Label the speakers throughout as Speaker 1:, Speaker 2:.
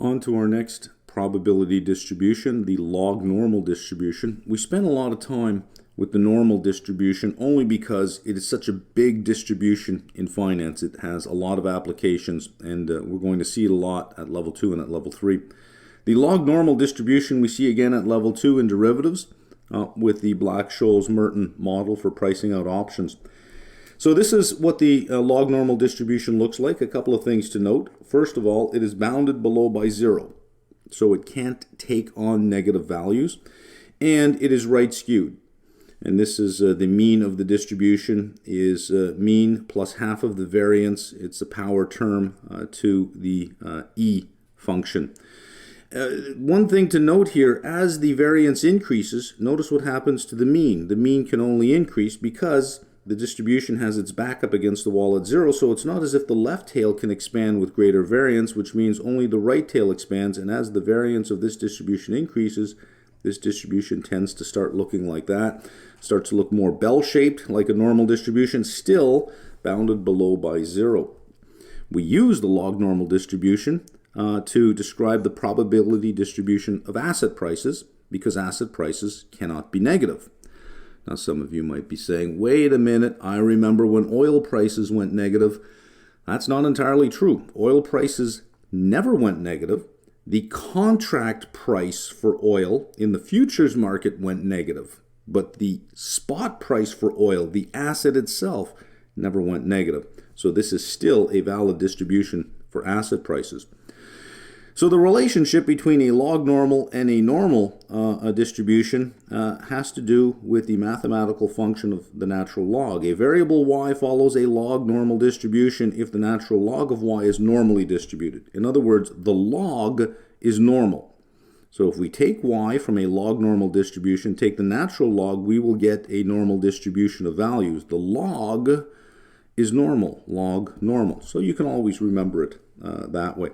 Speaker 1: On to our next probability distribution, the log normal distribution. We spend a lot of time with the normal distribution only because it is such a big distribution in finance. It has a lot of applications, and we're going to see it a lot at level 2 and at level 3. The log normal distribution we see again at level 2 in derivatives with the Black-Scholes-Merton model for pricing out options. So this is what the log normal distribution looks like. A couple of things to note. First of all, it is bounded below by 0. So it can't take on negative values. And it is right skewed. And this is the mean of the distribution is mean plus half of the variance. It's a power term to the E function. One thing to note here, as the variance increases, notice what happens to the mean. The mean can only increase because the distribution has its back up against the wall at 0, so it's not as if the left tail can expand with greater variance, which means only the right tail expands, and as the variance of this distribution increases, this distribution tends to start looking like that, starts to look more bell-shaped like a normal distribution, still bounded below by 0. We use the log normal distribution to describe the probability distribution of asset prices, because asset prices cannot be negative. Now some of you might be saying, wait a minute, I remember when oil prices went negative. That's not entirely true. Oil prices never went negative. The contract price for oil in the futures market went negative, but the spot price for oil, the asset itself, never went negative. So this is still a valid distribution for asset prices. So the relationship between a log normal and a normal distribution has to do with the mathematical function of the natural log. A variable y follows a log normal distribution if the natural log of y is normally distributed. In other words, the log is normal. So if we take y from a log normal distribution, take the natural log, we will get a normal distribution of values. The log is normal, log normal. So you can always remember it that way.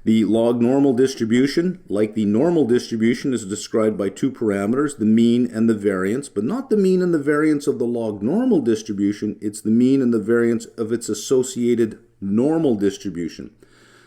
Speaker 1: The log normal distribution, like the normal distribution, is described by two parameters, the mean and the variance, but not the mean and the variance of the log normal distribution, it's the mean and the variance of its associated normal distribution.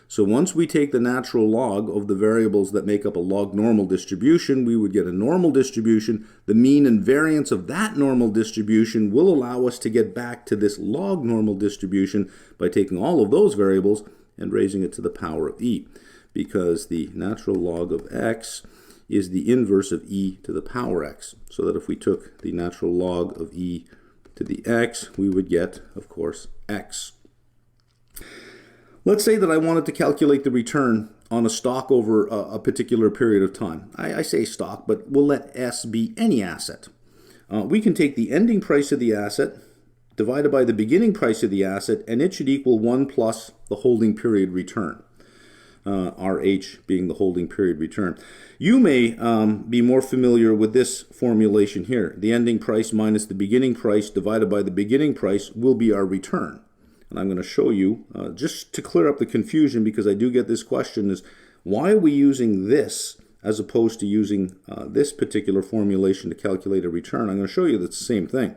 Speaker 1: So once we take the natural log of the variables that make up a log normal distribution, we would get a normal distribution. The mean and variance of that normal distribution will allow us to get back to this log normal distribution by taking all of those variables and raising it to the power of e, because the natural log of x is the inverse of e to the power x. So that if we took the natural log of e to the x, we would get, of course, x. Let's say that I wanted to calculate the return on a stock over a particular period of time. I say stock, but we'll let S be any asset. We can take the ending price of the asset divided by the beginning price of the asset, and it should equal 1 plus the holding period return, RH being the holding period return. You may be more familiar with this formulation here. The ending price minus the beginning price divided by the beginning price will be our return. And I'm going to show you, just to clear up the confusion, because I do get this question, is why are we using this as opposed to using this particular formulation to calculate a return? I'm going to show you that's the same thing.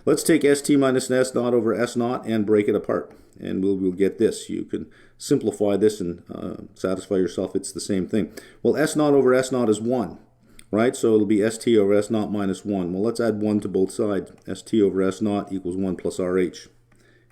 Speaker 1: Let's take ST minus S naught over S naught and break it apart, and we'll get this. You can simplify this and satisfy yourself it's the same thing. Well, S naught over S naught is 1, right? So it'll be ST over S naught minus 1. Well, let's add 1 to both sides. ST over S naught equals 1 plus RH,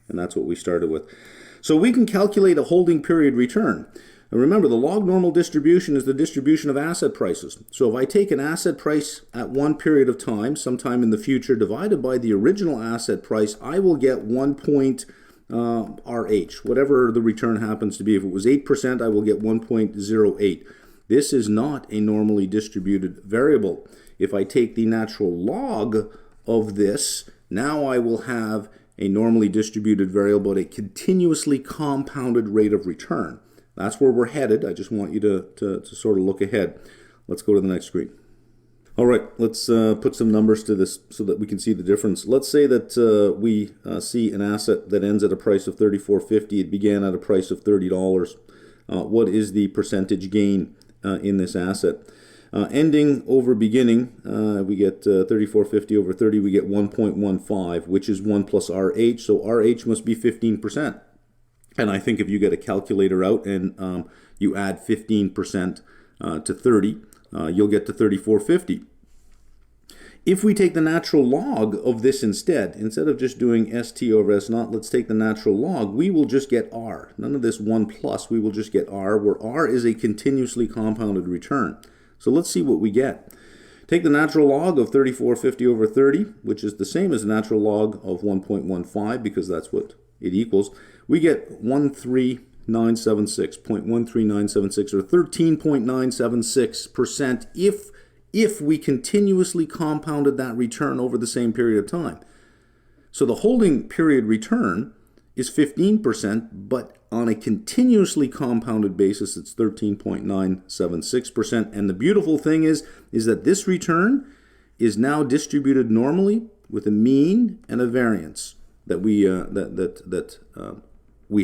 Speaker 1: and that's what we started with. So we can calculate a holding period return. And remember, the log normal distribution is the distribution of asset prices. So if I take an asset price at one period of time, sometime in the future, divided by the original asset price, I will get 1 point RH, whatever the return happens to be. If it was 8%, I will get 1.08. This is not a normally distributed variable. If I take the natural log of this, now I will have a normally distributed variable at a continuously compounded rate of return. That's where we're headed. I just want you to sort of look ahead. Let's go to the next screen. All right, let's put some numbers to this so that we can see the difference. Let's say that we see an asset that ends at a price of $34.50. It began at a price of $30. What is the percentage gain in this asset? Ending over beginning, we get 34.50 over 30, we get 1.15, which is 1 plus RH, so RH must be 15%. And I think if you get a calculator out and you add 15% to 30, you'll get to 3450. If we take the natural log of this instead of just doing ST over S naught, let's take the natural log. We will just get R. None of this 1 plus, we will just get R, where R is a continuously compounded return. So let's see what we get. Take the natural log of 3450 over 30, which is the same as the natural log of 1.15, because that's what it equals. We get 13976, 0.13976, or 13.976% if we continuously compounded that return over the same period of time. So the holding period return is 15%, but on a continuously compounded basis, it's 13.976%. And the beautiful thing is that this return is now distributed normally with a mean and a variance that we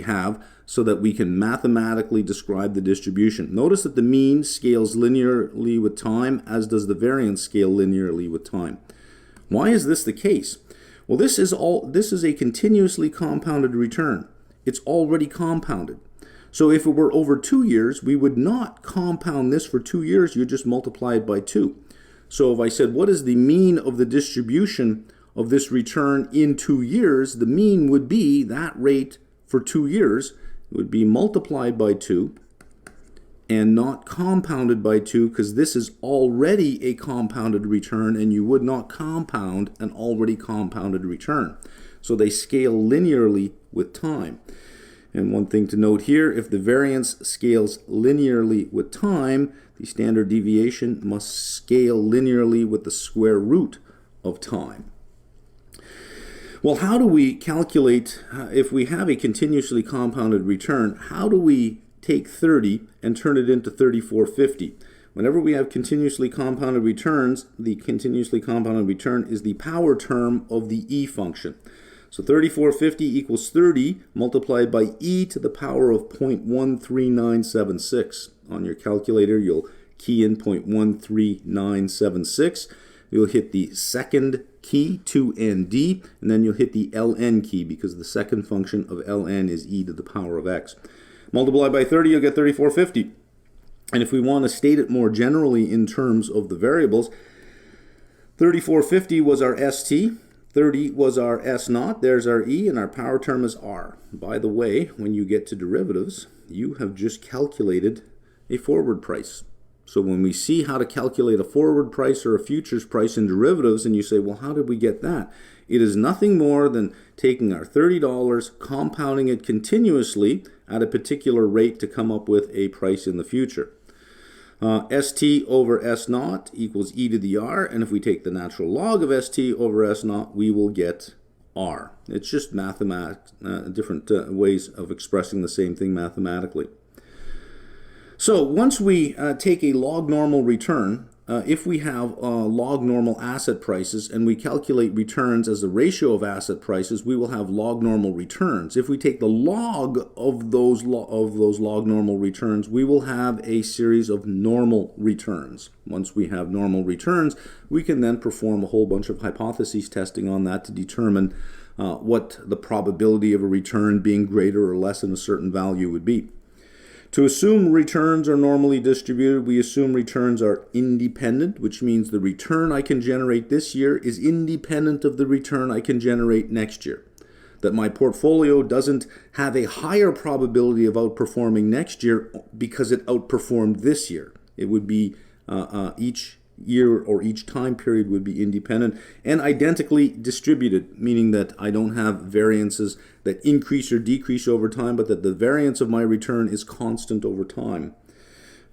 Speaker 1: have, so that we can mathematically describe the distribution. Notice that the mean scales linearly with time, as does the variance scale linearly with time. Why is this the case? Well, this is a continuously compounded return. It's already compounded. So if it were over 2 years, we would not compound this for 2 years, you just multiply it by 2. So if I said, what is the mean of the distribution of this return in 2 years, the mean would be that rate for 2 years. It would be multiplied by 2 and not compounded by 2, because this is already a compounded return, and you would not compound an already compounded return. So they scale linearly with time. And one thing to note here, if the variance scales linearly with time, the standard deviation must scale linearly with the square root of time. Well, how do we calculate, if we have a continuously compounded return, how do we take 30 and turn it into 3450? Whenever we have continuously compounded returns, the continuously compounded return is the power term of the E function. So 3450 equals 30 multiplied by e to the power of 0.13976. On your calculator, you'll key in 0.13976. You'll hit the second key, 2nd, and then you'll hit the ln key, because the second function of ln is e to the power of x. Multiply by 30, you'll get 3450. And if we want to state it more generally in terms of the variables, 3450 was our ST, 30 was our S naught, there's our E, and our power term is R. By the way, when you get to derivatives, you have just calculated a forward price. So when we see how to calculate a forward price or a futures price in derivatives, and you say, well, how did we get that? It is nothing more than taking our $30, compounding it continuously at a particular rate to come up with a price in the future. ST over S naught equals e to the R, and if we take the natural log of ST over S naught, we will get R. It's just mathematics, different ways of expressing the same thing mathematically. So once we take a log normal return, if we have log normal asset prices and we calculate returns as the ratio of asset prices, we will have log normal returns. If we take the log of those log normal returns, we will have a series of normal returns. Once we have normal returns, we can then perform a whole bunch of hypothesis testing on that to determine what the probability of a return being greater or less than a certain value would be. To assume returns are normally distributed, we assume returns are independent, which means the return I can generate this year is independent of the return I can generate next year. That my portfolio doesn't have a higher probability of outperforming next year because it outperformed this year. It would be each year or each time period would be independent and identically distributed, meaning that I don't have variances that increase or decrease over time, but that the variance of my return is constant over time.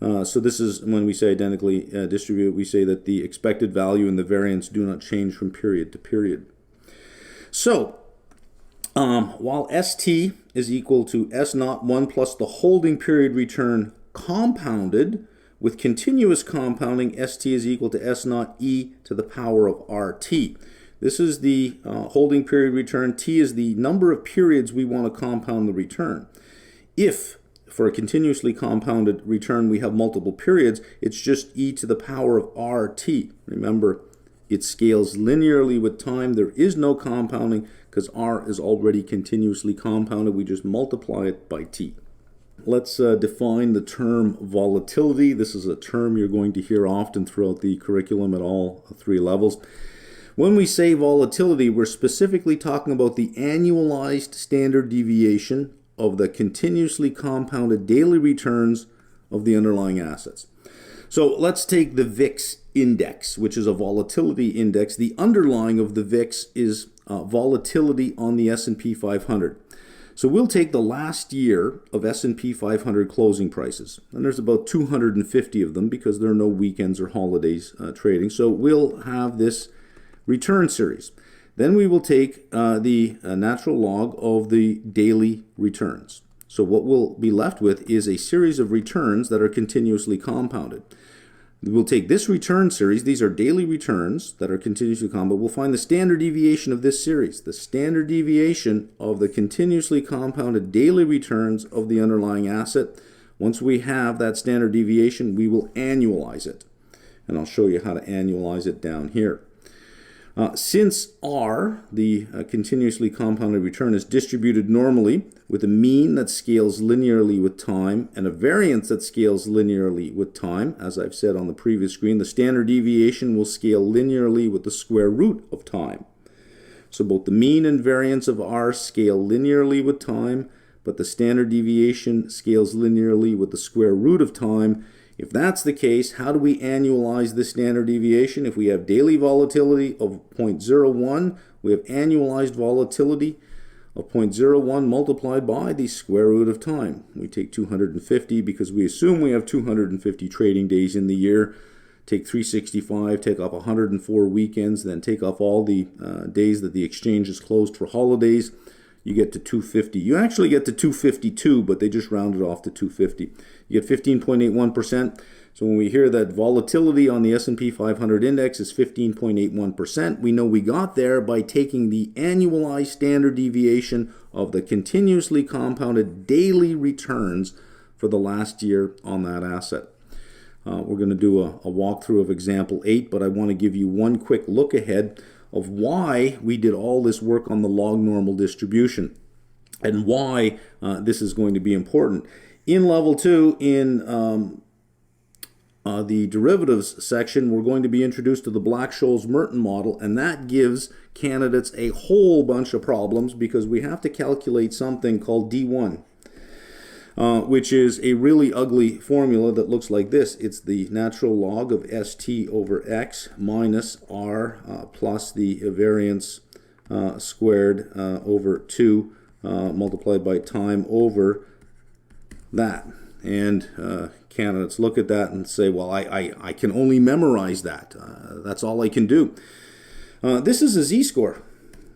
Speaker 1: So this is when we say identically distributed, we say that the expected value and the variance do not change from period to period. So while ST is equal to S naught 1 plus the holding period return compounded, with continuous compounding, ST is equal to S naught E to the power of RT. This is the holding period return. T is the number of periods we want to compound the return. If, for a continuously compounded return, we have multiple periods, it's just E to the power of RT. Remember, It scales linearly with time. There is no compounding because R is already continuously compounded. We just multiply it by T. Let's define the term volatility. This is a term you're going to hear often throughout the curriculum at all 3 levels. When we say volatility, we're specifically talking about the annualized standard deviation of the continuously compounded daily returns of the underlying assets. So let's take the VIX index, which is a volatility index. The underlying of the VIX is volatility on the S&P 500. So we'll take the last year of S&P 500 closing prices, and there's about 250 of them because there are no weekends or holidays trading. So we'll have this return series. Then we will take the natural log of the daily returns. So what we'll be left with is a series of returns that are continuously compounded. We'll take this return series. These are daily returns that are continuously compounded. We'll find the standard deviation of this series, the standard deviation of the continuously compounded daily returns of the underlying asset. Once we have that standard deviation, we will annualize it. And I'll show you how to annualize it down here. Since R, the continuously compounded return, is distributed normally with a mean that scales linearly with time and a variance that scales linearly with time, as I've said on the previous screen, the standard deviation will scale linearly with the square root of time. So both the mean and variance of R scale linearly with time, but the standard deviation scales linearly with the square root of time. If that's the case, how do we annualize the standard deviation? If we have daily volatility of 0.01, we have annualized volatility of 0.01 multiplied by the square root of time. We take 250 because we assume we have 250 trading days in the year. Take 365, take off 104 weekends, then take off all the days that the exchange is closed for holidays. You get to 250. You actually get to 252, but they just rounded off to 250. You get 15.81%. So when we hear that volatility on the S&P 500 index is 15.81%, we know we got there by taking the annualized standard deviation of the continuously compounded daily returns for the last year on that asset. We're going to do a walkthrough of example 8, but I want to give you one quick look ahead of why we did all this work on the log normal distribution and why this is going to be important. In level 2, in the derivatives section, we're going to be introduced to the Black-Scholes-Merton model, and that gives candidates a whole bunch of problems because we have to calculate something called D1. Which is a really ugly formula that looks like this. It's the natural log of ST over X minus R plus the variance squared over 2 multiplied by time over that. And candidates look at that and say, well, I can only memorize that. That's all I can do. This is a z-score.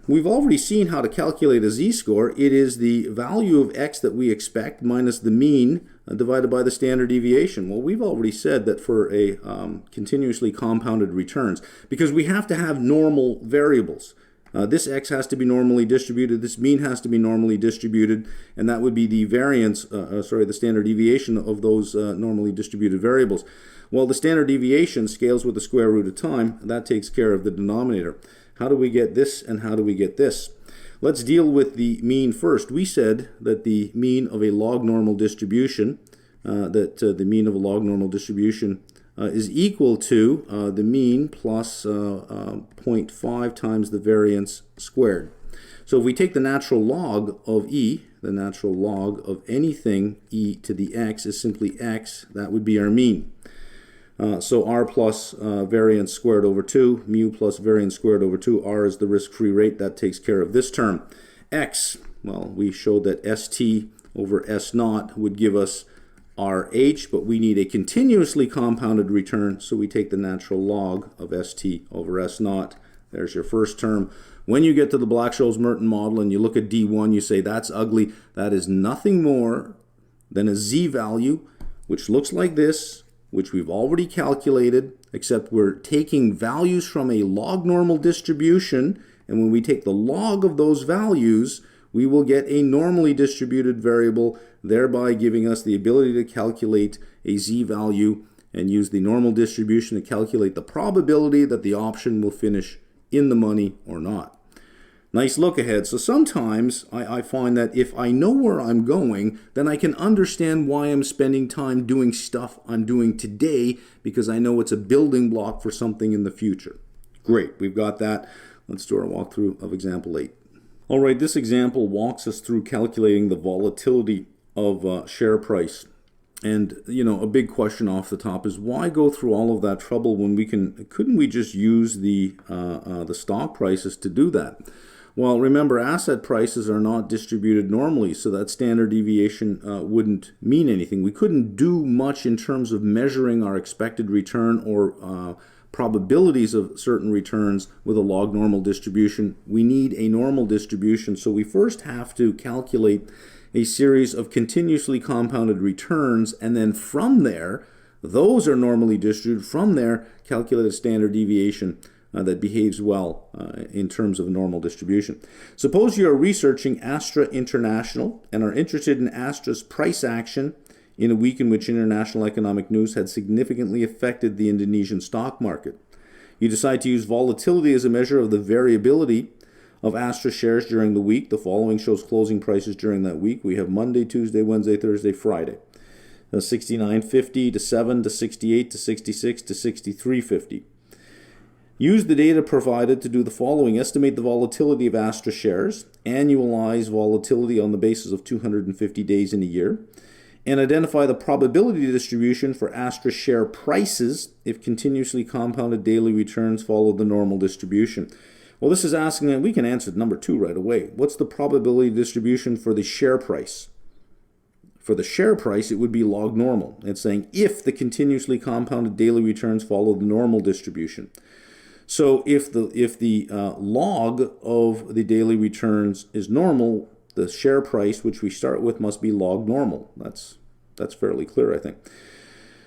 Speaker 1: We've already seen how to calculate a z-score. It is the value of x that we expect minus the mean divided by the standard deviation. Well, we've already said that for a continuously compounded returns, because we have to have normal variables. This x has to be normally distributed, this mean has to be normally distributed, and that would be the variance, the standard deviation of those normally distributed variables. Well, the standard deviation scales with the square root of time. That takes care of the denominator. How do we get this and how do we get this? Let's deal with the mean first. We said that the mean of a log normal distribution, is equal to the mean plus 0.5 times the variance squared. So if we take the natural log of e, the natural log of anything e to the x is simply x, that would be our mean. So r plus variance squared over 2, mu plus variance squared over 2, r is the risk-free rate. That takes care of this term. X, well, we showed that st over s naught would give us rh, but we need a continuously compounded return, so we take the natural log of st over s naught. There's your first term. When you get to the Black-Scholes-Merton model and you look at D1, you say, that's ugly. That is nothing more than a z-value, which looks like this, which we've already calculated, except we're taking values from a log normal distribution, and when we take the log of those values, we will get a normally distributed variable, thereby giving us the ability to calculate a z-value and use the normal distribution to calculate the probability that the option will finish in the money or not. Nice look ahead. So sometimes I find that if I know where I'm going, then I can understand why I'm spending time doing stuff I'm doing today, because I know it's a building block for something in the future. Great, we've got that. Let's do our walkthrough of example 8. All right, this example walks us through calculating the volatility of share price. And, a big question off the top is, why go through all of that trouble when couldn't we just use the stock prices to do that? Well, remember, asset prices are not distributed normally, so that standard deviation wouldn't mean anything. We couldn't do much in terms of measuring our expected return or probabilities of certain returns with a log normal distribution. We need a normal distribution, so we first have to calculate a series of continuously compounded returns, and then from there, those are normally distributed. From there, calculate a standard deviation that behaves well in terms of a normal distribution. Suppose you are researching Astra International and are interested in Astra's price action in a week in which international economic news had significantly affected the Indonesian stock market. You decide to use volatility as a measure of the variability of Astra shares during the week. The following shows closing prices during that week. We have Monday, Tuesday, Wednesday, Thursday, Friday. 69.50 to 7 to 68 to 66 to 63.50. Use the data provided to do the following. Estimate the volatility of Astra shares, annualize volatility on the basis of 250 days in a year, and identify the probability distribution for Astra share prices if continuously compounded daily returns follow the normal distribution. Well, this is asking, and we can answer number 2 right away. What's the probability distribution for the share price? For the share price, it would be log normal. It's saying if the continuously compounded daily returns follow the normal distribution. So if the log of the daily returns is normal, the share price, which we start with, must be log normal. That's fairly clear, I think.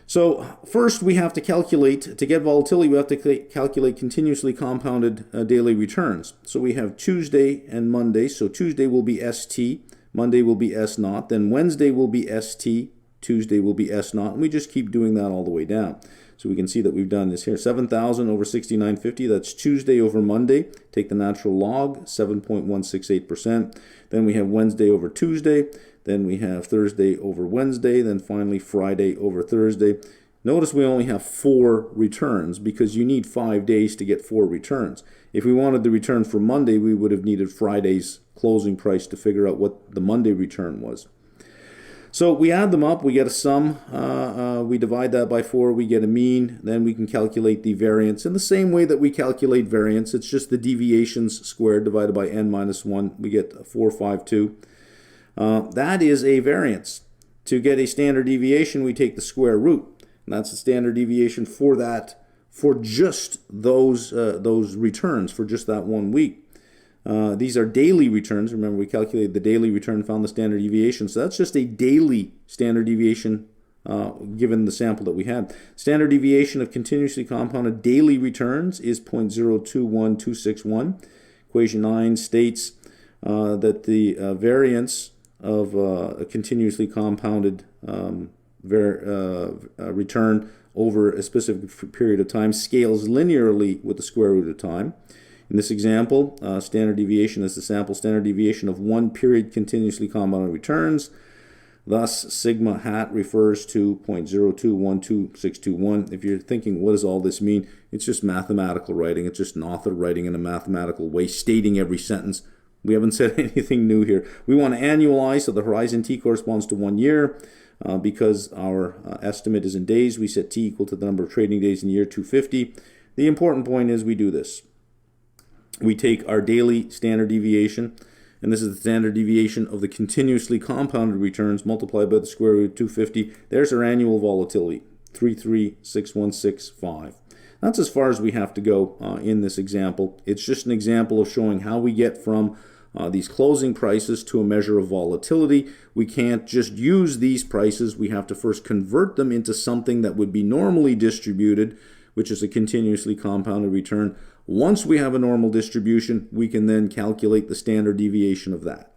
Speaker 1: So first we have to calculate, to get volatility, we have to calculate continuously compounded daily returns. So we have Tuesday and Monday. So Tuesday will be ST, Monday will be S naught, then Wednesday will be ST, Tuesday will be S naught, and we just keep doing that all the way down. So we can see that we've done this here. 7,000 over 69.50, that's Tuesday over Monday. Take the natural log, 7.168%. Then we have Wednesday over Tuesday. Then we have Thursday over Wednesday. Then finally Friday over Thursday. Notice we only have 4 returns because you need 5 days to get 4 returns. If we wanted the return for Monday, we would have needed Friday's closing price to figure out what the Monday return was. So we add them up, we get a sum, we divide that by 4, we get a mean, then we can calculate the variance. In the same way that we calculate variance, it's just the deviations squared divided by n minus 1, we get 452. That is a variance. To get a standard deviation, we take the square root, and that's the standard deviation for that, for just those returns, for just that 1 week. These are daily returns. Remember, we calculated the daily return, found the standard deviation. So that's just a daily standard deviation given the sample that we had. Standard deviation of continuously compounded daily returns is 0.021261. Equation 9 states that the variance of a continuously compounded return over a specific period of time scales linearly with the square root of time. In this example, standard deviation is the sample standard deviation of 1 period continuously compounded returns. Thus, sigma hat refers to 0.0212621. If you're thinking, what does all this mean? It's just mathematical writing. It's just an author writing in a mathematical way, stating every sentence. We haven't said anything new here. We want to annualize, so the horizon t corresponds to 1 year. Because our estimate is in days, we set t equal to the number of trading days in the year, 250. The important point is we do this. We take our daily standard deviation, and this is the standard deviation of the continuously compounded returns multiplied by the square root of 250. There's our annual volatility, 33616.5. That's as far as we have to go in this example. It's just an example of showing how we get from these closing prices to a measure of volatility. We can't just use these prices. We have to first convert them into something that would be normally distributed, which is a continuously compounded return. Once we have a normal distribution, we can then calculate the standard deviation of that.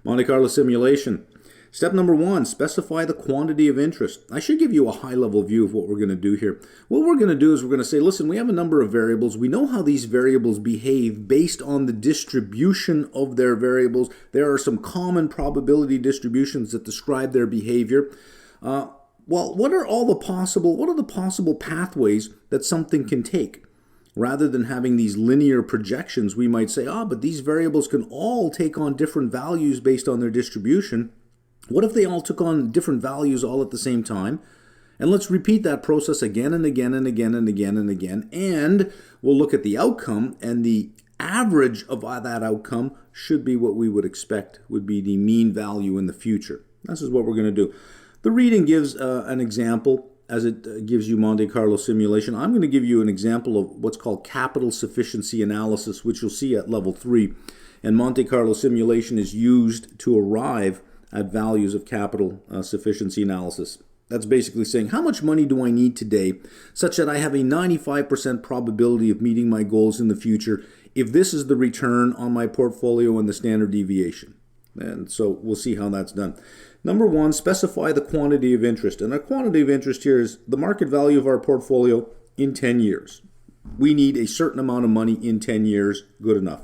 Speaker 1: Monte Carlo simulation. Step number 1, specify the quantity of interest. I should give you a high-level view of what we're going to do here. What we're going to do is we're going to say, listen, we have a number of variables. We know how these variables behave based on the distribution of their variables. There are some common probability distributions that describe their behavior. Well, what are the possible pathways that something can take? Rather than having these linear projections, we might say, but these variables can all take on different values based on their distribution. What if they all took on different values all at the same time? And let's repeat that process again and again and again and again and again. And we'll look at the outcome, and the average of that outcome should be what we would expect would be the mean value in the future. This is what we're going to do. The reading gives an example as it gives you Monte Carlo simulation. I'm going to give you an example of what's called capital sufficiency analysis, which you'll see at level 3. And Monte Carlo simulation is used to arrive at values of capital sufficiency analysis. That's basically saying, how much money do I need today such that I have a 95% probability of meeting my goals in the future if this is the return on my portfolio and the standard deviation? And so we'll see how that's done. Number 1, specify the quantity of interest. And our quantity of interest here is the market value of our portfolio in 10 years. We need a certain amount of money in 10 years, good enough.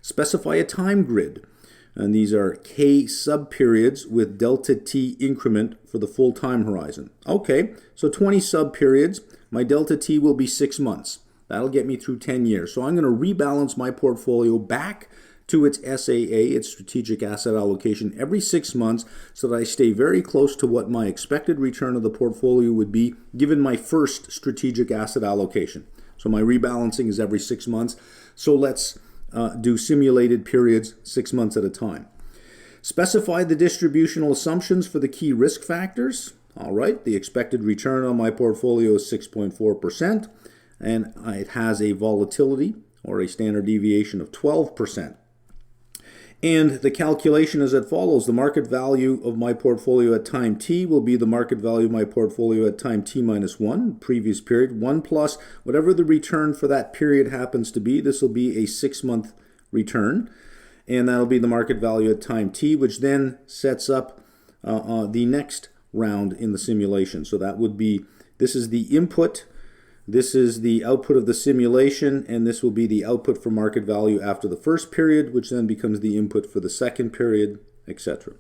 Speaker 1: Specify a time grid. And these are K subperiods with delta T increment for the full time horizon. Okay, so 20 subperiods. My delta T will be 6 months. That'll get me through 10 years. So I'm going to rebalance my portfolio back to its SAA, its strategic asset allocation, every 6 months so that I stay very close to what my expected return of the portfolio would be given my first strategic asset allocation. So my rebalancing is every 6 months. So let's do simulated periods 6 months at a time. Specify the distributional assumptions for the key risk factors. All right, the expected return on my portfolio is 6.4%, and it has a volatility or a standard deviation of 12%. And the calculation is as follows. The market value of my portfolio at time t will be the market value of my portfolio at time t minus 1, previous period, 1 plus whatever the return for that period happens to be. This will be a 6-month return. And that'll be the market value at time t, which then sets up the next round in the simulation. So that would be, this is the input, this is the output of the simulation, and this will be the output for market value after the first period, which then becomes the input for the second period, etc.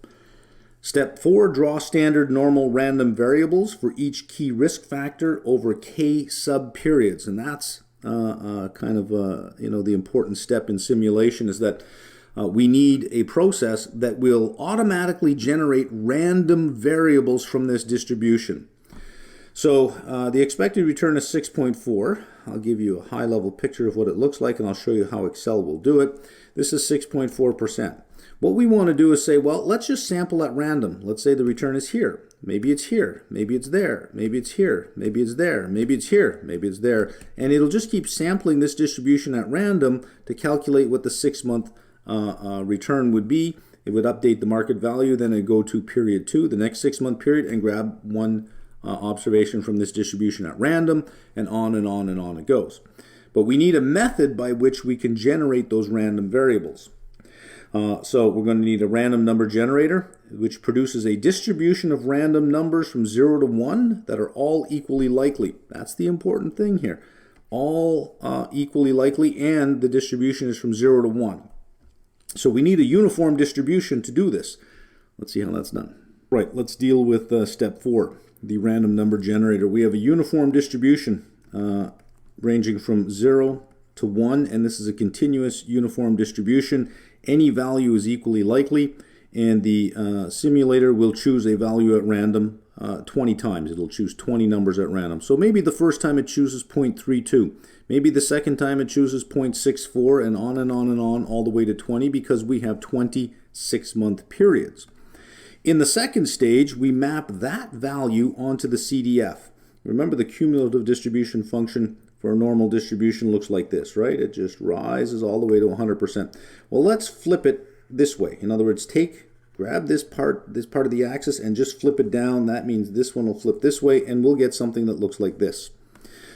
Speaker 1: Step 4, draw standard normal random variables for each key risk factor over K sub-periods. And that's the important step in simulation is that we need a process that will automatically generate random variables from this distribution. So the expected return is 6.4. I'll give you a high-level picture of what it looks like, and I'll show you how Excel will do it. This is 6.4%. What we want to do is say, well, let's just sample at random. Let's say the return is here. Maybe it's here. Maybe it's there. Maybe it's here. Maybe it's there. Maybe it's here. Maybe it's there. And it'll just keep sampling this distribution at random to calculate what the 6-month return would be. It would update the market value. Then it'd go to period 2, the next 6-month period, and grab one observation from this distribution at random, and on and on and on it goes. But we need a method by which we can generate those random variables. So we're going to need a random number generator, which produces a distribution of random numbers from 0 to 1 that are all equally likely. That's the important thing here. All equally likely, and the distribution is from 0 to 1. So we need a uniform distribution to do this. Let's see how that's done. Right, let's deal with step 4. The random number generator. We have a uniform distribution ranging from 0 to 1, and this is a continuous uniform distribution. Any value is equally likely, and the simulator will choose a value at random 20 times. It'll choose 20 numbers at random. So maybe the first time it chooses 0.32. Maybe the second time it chooses 0.64, and on and on and on all the way to 20, because we have 20 6-month periods. In the second stage, we map that value onto the CDF. Remember, the cumulative distribution function for a normal distribution looks like this, right? It just rises all the way to 100%. Well, let's flip it this way. In other words, grab this part of the axis and just flip it down. That means this one will flip this way, and we'll get something that looks like this.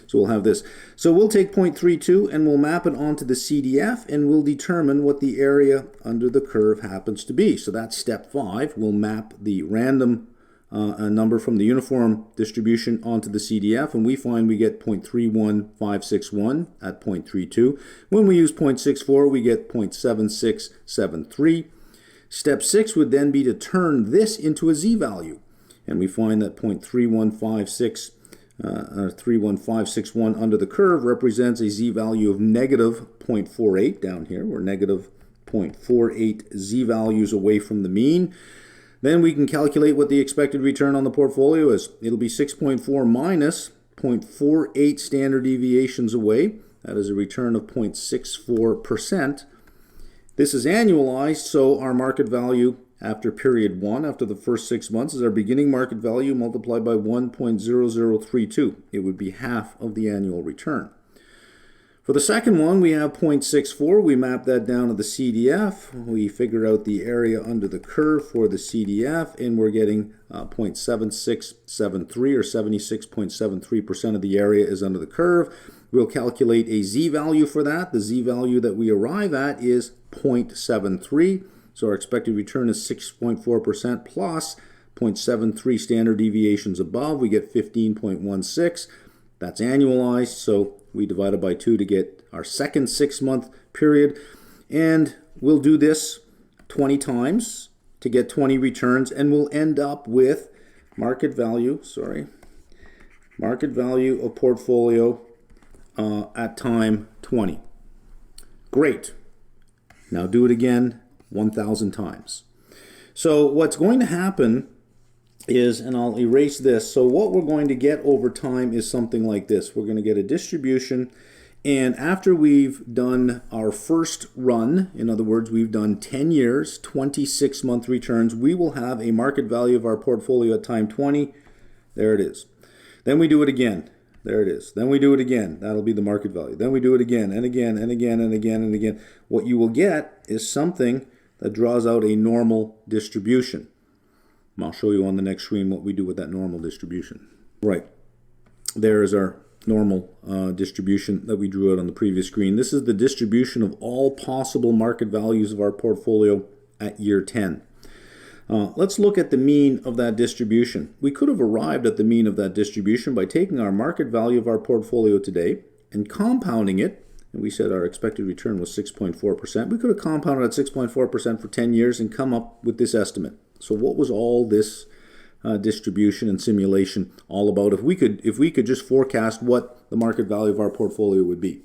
Speaker 1: So we'll have this. So we'll take 0.32 and we'll map it onto the CDF, and we'll determine what the area under the curve happens to be. So that's step 5. We'll map the random number from the uniform distribution onto the CDF, and we find we get 0.31561 at 0.32. When we use 0.64, we get 0.7673. Step 6 would then be to turn this into a z-value, and we find that 31561 under the curve represents a z-value of negative 0.48 down here. We're negative 0.48 z-values away from the mean. Then we can calculate what the expected return on the portfolio is. It'll be 6.4 minus 0.48 standard deviations away. That is a return of 0.64%. This is annualized, so our market value after period 1, after the first 6 months, is our beginning market value multiplied by 1.0032. It would be half of the annual return. For the second one, we have 0.64. We map that down to the CDF. We figure out the area under the curve for the CDF, and we're getting 0.7673, or 76.73% of the area is under the curve. We'll calculate a z-value for that. The z-value that we arrive at is 0.73. So our expected return is 6.4% plus 0.73 standard deviations above. We get 15.16. That's annualized, so we divide it by 2 to get our second 6-month period. And we'll do this 20 times to get 20 returns, and we'll end up with market value of portfolio at time 20. Great. Now do it again 1,000 times. So what's going to happen is, and I'll erase this, so what we're going to get over time is something like this. We're going to get a distribution, and after we've done our first run, in other words, we've done 10 years, 26-month returns, we will have a market value of our portfolio at time 20. There it is. Then we do it again. There it is. Then we do it again. That'll be the market value. Then we do it again and again and again and again and again. What you will get is something that draws out a normal distribution. I'll show you on the next screen what we do with that normal distribution. Right, there is our normal distribution that we drew out on the previous screen. This is the distribution of all possible market values of our portfolio at year 10. Let's look at the mean of that distribution. We could have arrived at the mean of that distribution by taking our market value of our portfolio today and compounding it, and we said our expected return was 6.4%. We could have compounded at 6.4% for 10 years and come up with this estimate. So what was all this distribution and simulation all about if we could just forecast what the market value of our portfolio would be?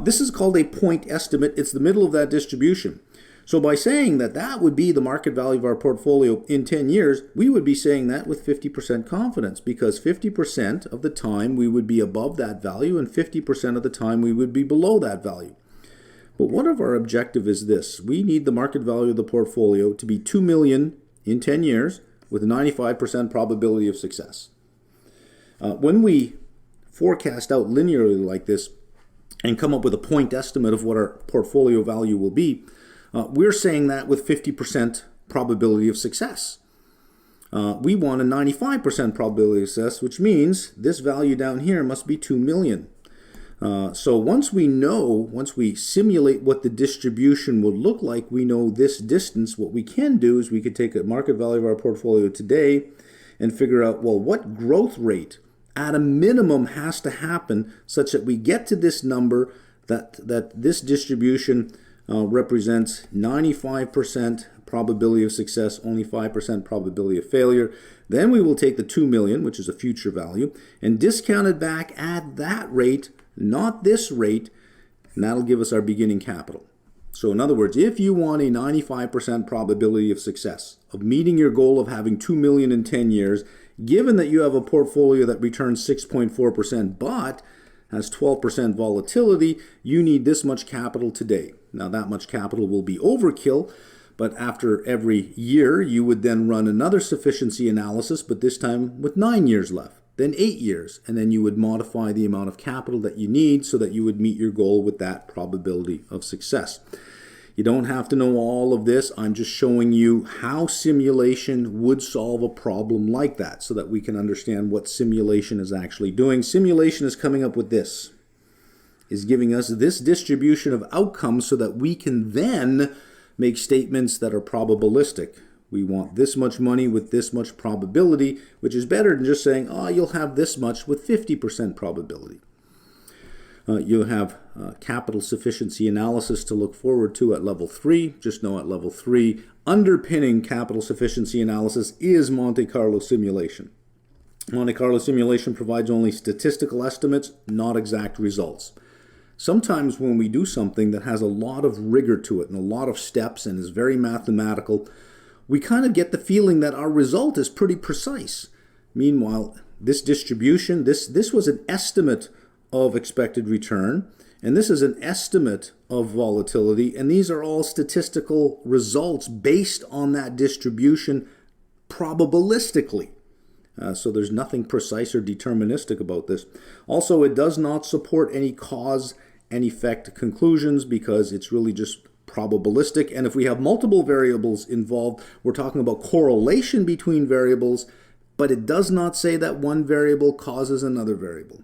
Speaker 1: This is called a point estimate. It's the middle of that distribution. So by saying that that would be the market value of our portfolio in 10 years, we would be saying that with 50% confidence, because 50% of the time we would be above that value and 50% of the time we would be below that value. But one of our objective is this. We need the market value of the portfolio to be 2 million in 10 years with a 95% probability of success. When we forecast out linearly like this and come up with a point estimate of what our portfolio value will be, we're saying that with 50% probability of success. We want a 95% probability of success, which means this value down here must be 2 million. So once we simulate what the distribution will look like, we know this distance, what we can do is we could take a market value of our portfolio today and figure out, well, what growth rate at a minimum has to happen such that we get to this number that this distribution represents 95% probability of success, only 5% probability of failure. Then we will take the 2 million, which is a future value, and discount it back at that rate, not this rate, and that'll give us our beginning capital. So in other words, if you want a 95% probability of success, of meeting your goal of having 2 million in 10 years, given that you have a portfolio that returns 6.4% but has 12% volatility, you need this much capital today. Now that much capital will be overkill, but after every year you would then run another sufficiency analysis, but this time with 9 years left, then 8 years, and then you would modify the amount of capital that you need so that you would meet your goal with that probability of success. You don't have to know all of this. I'm just showing you how simulation would solve a problem like that so that we can understand what simulation is actually doing. Simulation is coming up with this, is giving us this distribution of outcomes so that we can then make statements that are probabilistic. We want this much money with this much probability, which is better than just saying, oh, you'll have this much with 50% probability. You have capital sufficiency analysis to look forward to at level 3. Just know at level 3, underpinning capital sufficiency analysis is Monte Carlo simulation. Monte Carlo simulation provides only statistical estimates, not exact results. Sometimes when we do something that has a lot of rigor to it and a lot of steps and is very mathematical, we kind of get the feeling that our result is pretty precise. Meanwhile, this distribution, this was an estimate of expected return, and this is an estimate of volatility, and these are all statistical results based on that distribution probabilistically. So there's nothing precise or deterministic about this. Also, it does not support any cause and effect conclusions because it's really just probabilistic. And if we have multiple variables involved, we're talking about correlation between variables, but it does not say that one variable causes another variable.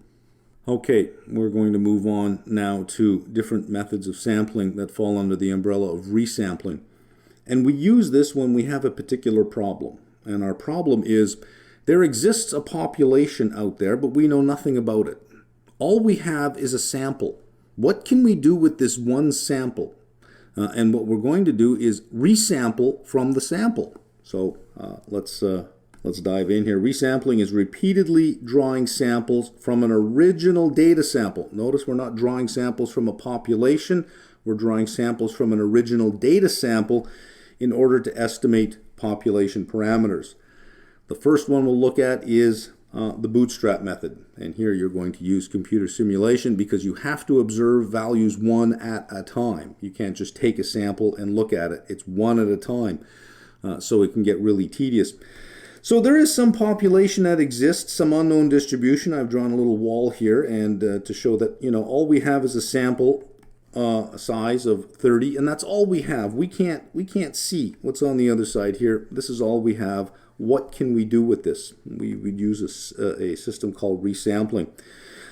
Speaker 1: Okay, we're going to move on now to different methods of sampling that fall under the umbrella of resampling. And we use this when we have a particular problem. And our problem is there exists a population out there, but we know nothing about it. All we have is a sample. What can we do with this one sample? And what we're going to do is resample from the sample. So let's dive in here. Resampling is repeatedly drawing samples from an original data sample. Notice we're not drawing samples from a population. We're drawing samples from an original data sample in order to estimate population parameters. The first one we'll look at is the bootstrap method. And here you're going to use computer simulation because you have to observe values one at a time. You can't just take a sample and look at it. It's one at a time. So it can get really tedious. So there is some population that exists, some unknown distribution. I've drawn a little wall here and to show that, all we have is a sample size of 30, and that's all we have. We can't see what's on the other side here. This is all we have. What can we do with this? We would use a system called resampling.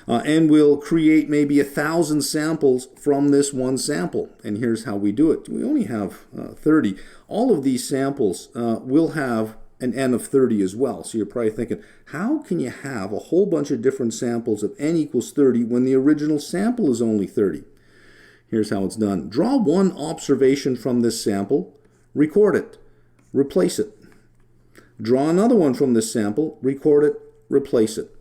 Speaker 1: And we'll create maybe 1,000 samples from this one sample. And here's how we do it. We only have 30. All of these samples will have an n of 30 as well. So you're probably thinking, how can you have a whole bunch of different samples of n equals 30 when the original sample is only 30? Here's how it's done. Draw one observation from this sample, record it, replace it. Draw another one from this sample, record it, replace it.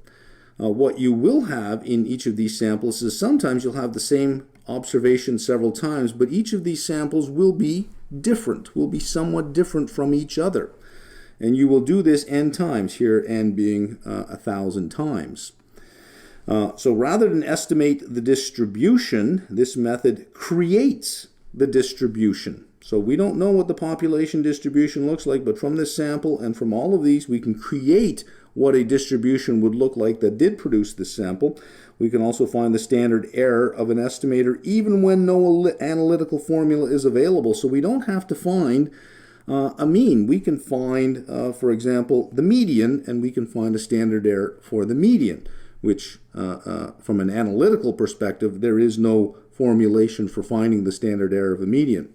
Speaker 1: What you will have in each of these samples is sometimes you'll have the same observation several times, but each of these samples will be different, will be somewhat different from each other. And you will do this n times, here n being 1,000 times. So rather than estimate the distribution, this method creates the distribution. So we don't know what the population distribution looks like, but from this sample and from all of these, we can create what a distribution would look like that did produce this sample. We can also find the standard error of an estimator even when no analytical formula is available. So we don't have to find a mean. We can find, for example, the median, and we can find a standard error for the median, which from an analytical perspective, there is no formulation for finding the standard error of a median.